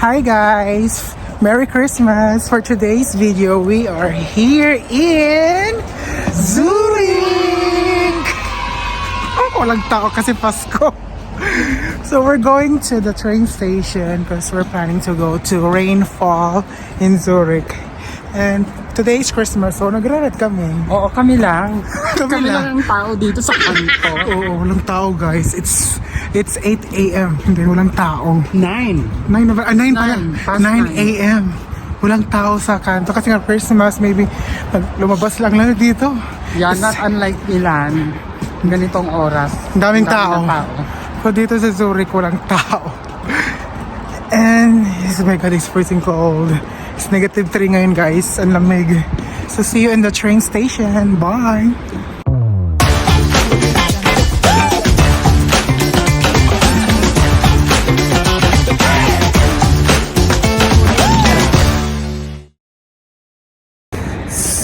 Hi guys! Merry Christmas! For today's video, we are here in Zurich! Oh, walang tao kasi Pasko. So we're going to the train station because we're planning to go to Rainfall in Zurich. And today's Christmas, so nagrarat kami. Oo, kami lang. Kami lang. Lang ang tao dito sa kanto. Oo, walang tao guys. It's 8 a.m. Hindi, walang tao. 9. 9 pala. 9 a.m. Walang tao sa kanto. Kasi nga Christmas, maybe lumabas lang dito. Yeah, not unlike Milan. Ganitong oras. Ang daming tao. So dito sa Zurich, walang tao. And, oh my God, it's freezing cold. It's -3 ngayon guys. Ang lamig. So see you in the train station. Bye!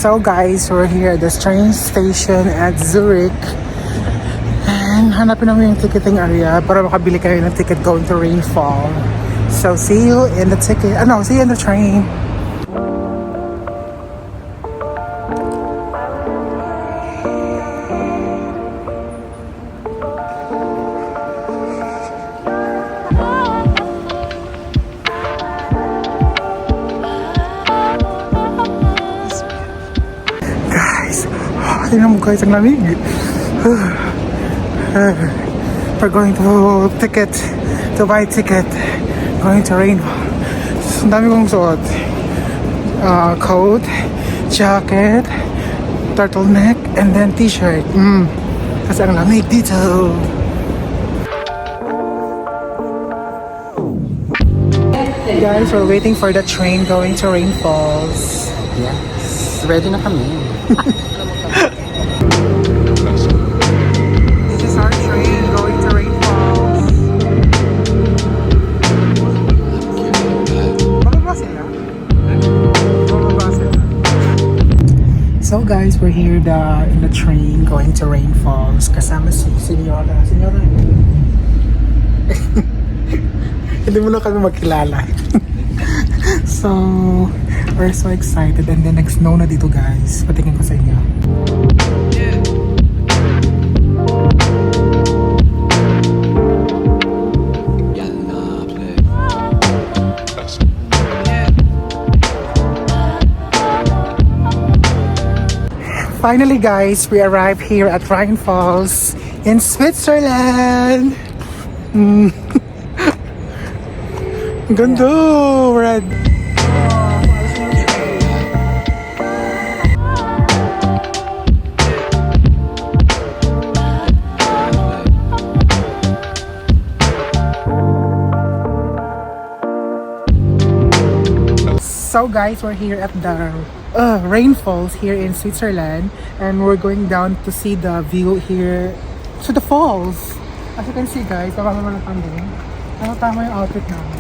So guys, we're here at the train station at Zurich. And hanapin namin yung ticketing area para makabili kayo ng ticket going to Rainfall. So see you in the see you in the train. Tingnan mo guys, ang lamig. We're going to buy ticket. Going to Rainfall. Ang dami kong suot. Coat, jacket, turtleneck, and then t-shirt. Kasi ang lamig dito. Guys, we're waiting for the train going to Rainfalls. Yes, ready na kami. This is our train going to Rainfalls. Bababa sila? Bababa sila. So guys, we're here in the train going to Rainfalls. Kasama si Senyora. Hindi mo na kami magkilala. So, we're so excited and then nag-snow na dito guys. Patingin ko sa inyo. Finally guys, we arrived here at Rainfalls in Switzerland. Ganda! Red! So guys, we're here at the Rainfalls here in Switzerland, and we're going down to see the view here to the falls. As you can see guys, pamamalang kami. Tama yung outfit namin.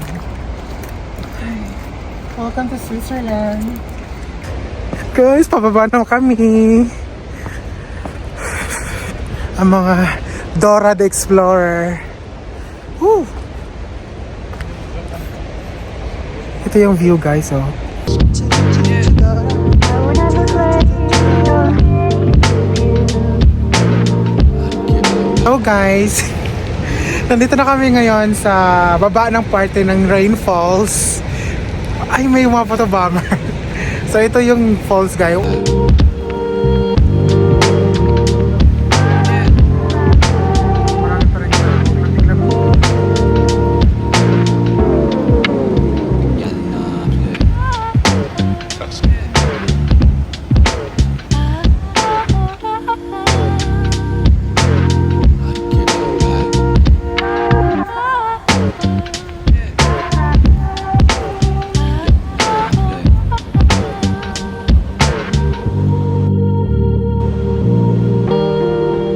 Welcome to Switzerland. Guys, pababa na kami. Ang mga Dora the Explorer. Woo! Ito yung view guys, oh. So guys, nandito na kami ngayon sa baba ng parte ng Rainfalls. Ay, may mga photobomber. So ito yung falls guys.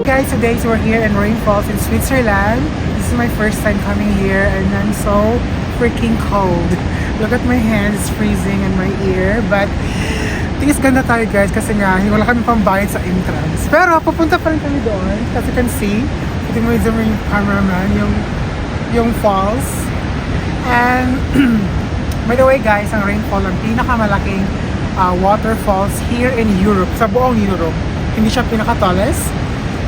Guys, today we're here in Rainfalls in Switzerland. This is my first time coming here and I'm so freaking cold. Look at my hands, it's freezing in my ear. But tingis ganda tayo guys kasi nga wala kami pang bayad sa entrance. Pero pupunta pa rin kami doon. As you can see, pwede mo yung cameraman, yung falls. And By the way guys, ang rainfall ang pinakamalaking waterfalls here in Europe, sa buong Europe. Hindi siya pinaka-tallest,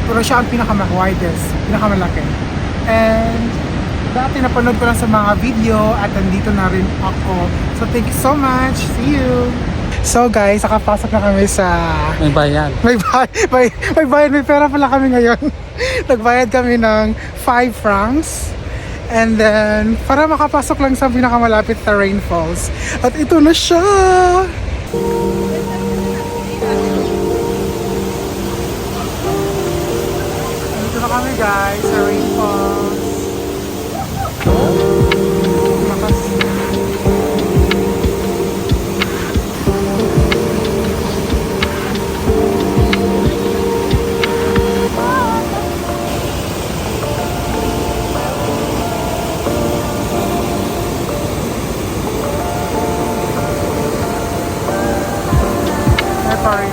pero siya ang pinaka-widest, pinakamalaki. And dati napanood ko lang sa mga video at nandito na rin ako. So thank you so much. See you! So guys, nakapasok na kami sa... May bayan. May bayad, may pera pala kami ngayon. Nagbayad kami ng 5 francs. And then, para makapasok lang sa pinakamalapit na rainfalls. At ito na siya! Dito na kami guys, sa rainfalls. Makas... Sorry.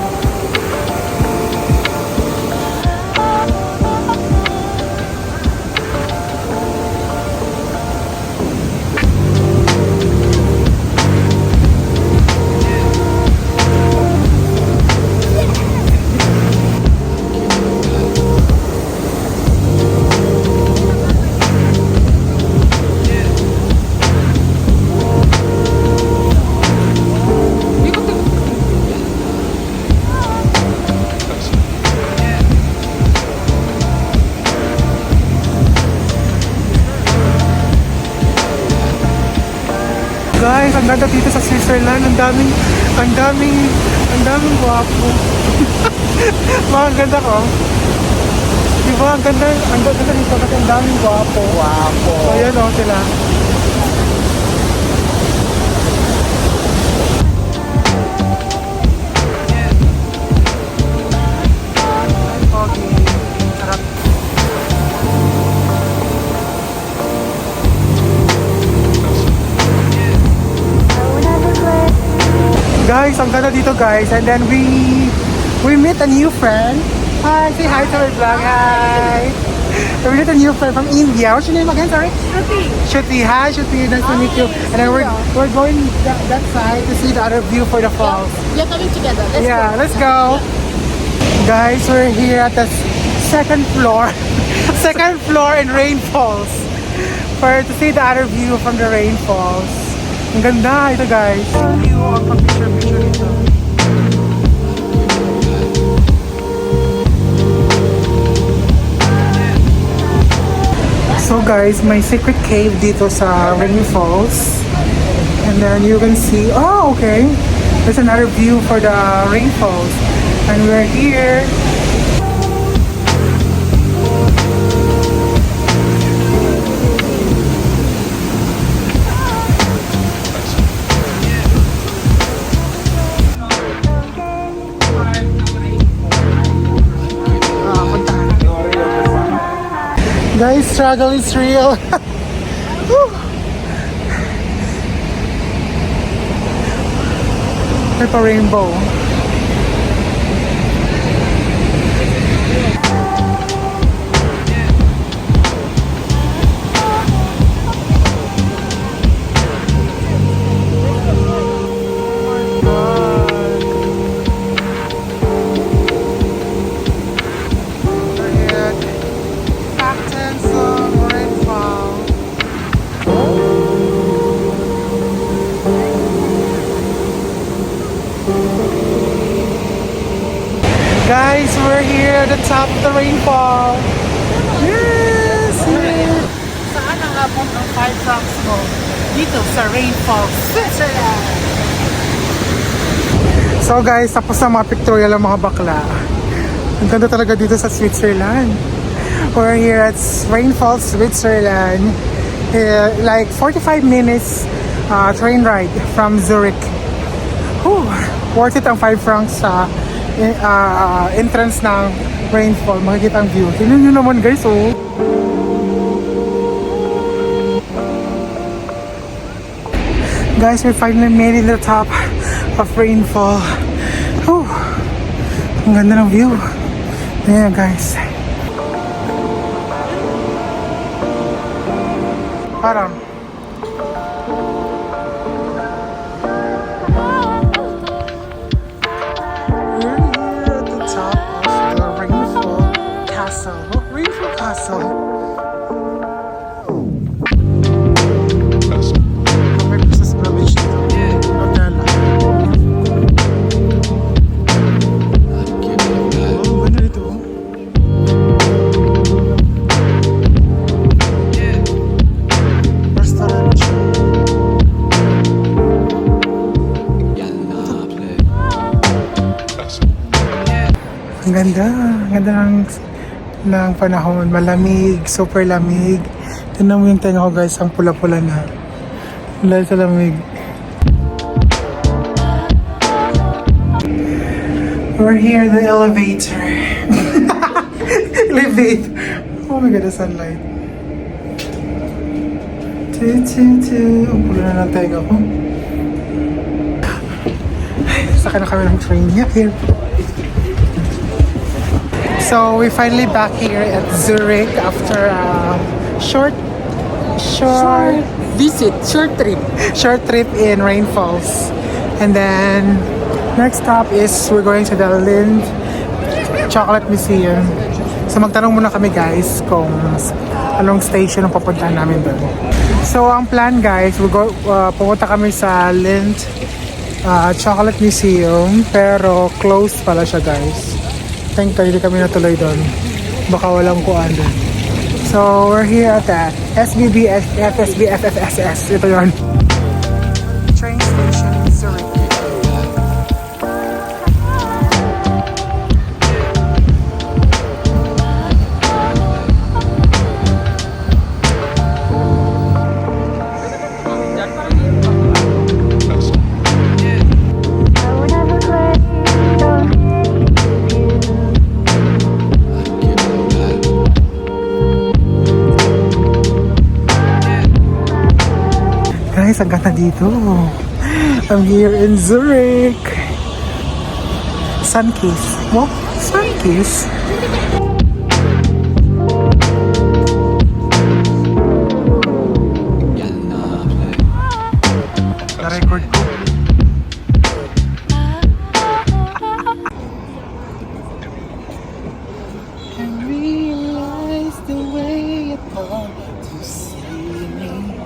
Guys, ang ganda dito sa Switzerland. Ang daming guwapo. Mga ganda ko. Diba, ang ganda dito kasi ang daming guwapo. Wapo. So, ayan o sila. Okay. Sarap. Guys, ang ganda dito guys. And then we meet a new friend. Hi, say hi to our vlog. Hi. We meet a new friend from India. What's your name again? Sorry? Shruti. Shruti. Hi, Shruti. Nice to meet you. And then we're going that side to see the other view for the falls. We are coming together. Let's go. Guys, we're here at the second floor. Second floor in rainfalls. For to see the other view from the rainfalls. Ang ganda ito guys. View ang pag-picture dito. So guys, may secret cave dito sa rainfalls. And then you can see, oh okay. There's another view for the rainfalls. And we're here. Guys, struggle is real. May pa rainbow. Guys, we're here at the top of the rainfall. Yes! Saan ang abot ng 5 francs mo? Dito sa rainfall, Switzerland! So guys, tapos na mga pictorial ng mga bakla. Ang ganda talaga dito sa Switzerland. We're here at Rainfall, Switzerland. Like 45 minutes train ride from Zurich. Whew, worth it ang 5 francs sa entrance ng rainfall. Makikita ang view. Tingnan nyo naman guys, oh. Guys, we finally made it to the top of rainfall. Whew. Ang ganda ng view. Ayan guys. Parang Ganda. Ganda ng panahon. Malamig. Super lamig. Tignan mo yung tenga ko guys. Ang pula-pula na. Dahil sa lamig. We're here in the elevator. Elevate. Oh my god, the sunlight. Ang pula na ng tenga ko. Saka na kami ng train. Yeah, here. So, we finally back here at Zurich after a short trip in Rain Falls. And then, next stop is we're going to the Lindt Chocolate Museum. So, magtanong muna kami guys kung anong station ang papuntahan namin doon. So, ang plan guys, pupunta kami sa Lindt Chocolate Museum, pero closed pala siya guys. Thank God, hindi kami natuloy doon. Baka walang kuan doon. So, we're here at the FSBFFSS. Ito yun. Train station in Zurich. Guys, ang ganda dito. I'm here in Zurich. Sunkiss. What? Sunkiss? Na-record ko. I realize the way it thought to see me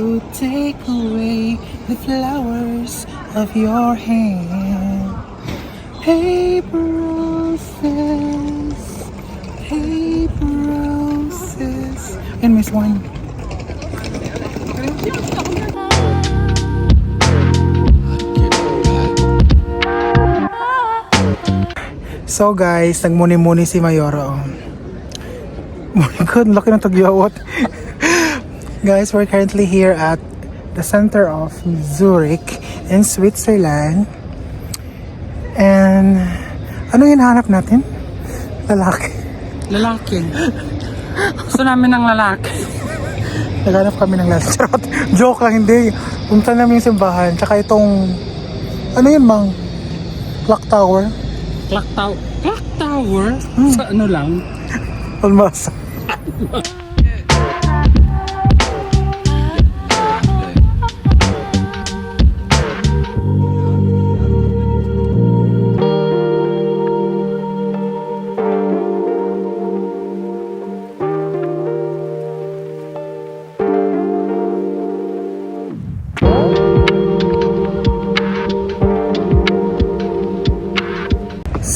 would take away the flowers of your hand. Paper roses, paper roses. And Miss One. So guys, nagmuni-muni si Mayora. Oh my God, laki ng tagyawat. Guys, we're currently here at the center of Zurich in Switzerland. And ano yung hinahanap natin? Lalaki. Lalaki. Gusto namin ng lalaki. Naghanap kami ng lalaki. Charot. Joke lang, hindi. Punta namin yung simbahan. Tsaka itong, ano yun mang? Clock Tower? Clock Tower? Sa ano lang? Almas.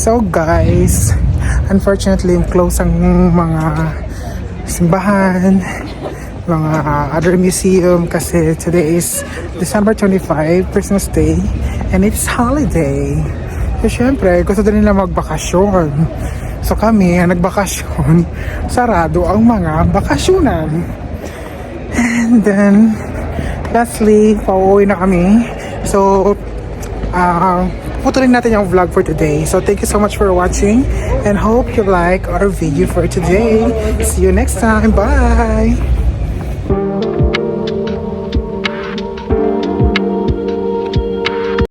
So guys, unfortunately close ang mga simbahan, mga other museum kasi today is December 25, Christmas Day, and it's holiday. So syempre, gusto din nila magbakasyon. So kami, nagbakasyon, sarado ang mga bakasyonan. And then, lastly, pauwi na kami. So, putulin natin yung vlog for today. So thank you so much for watching and hope you like our video for today. See you next time. Bye!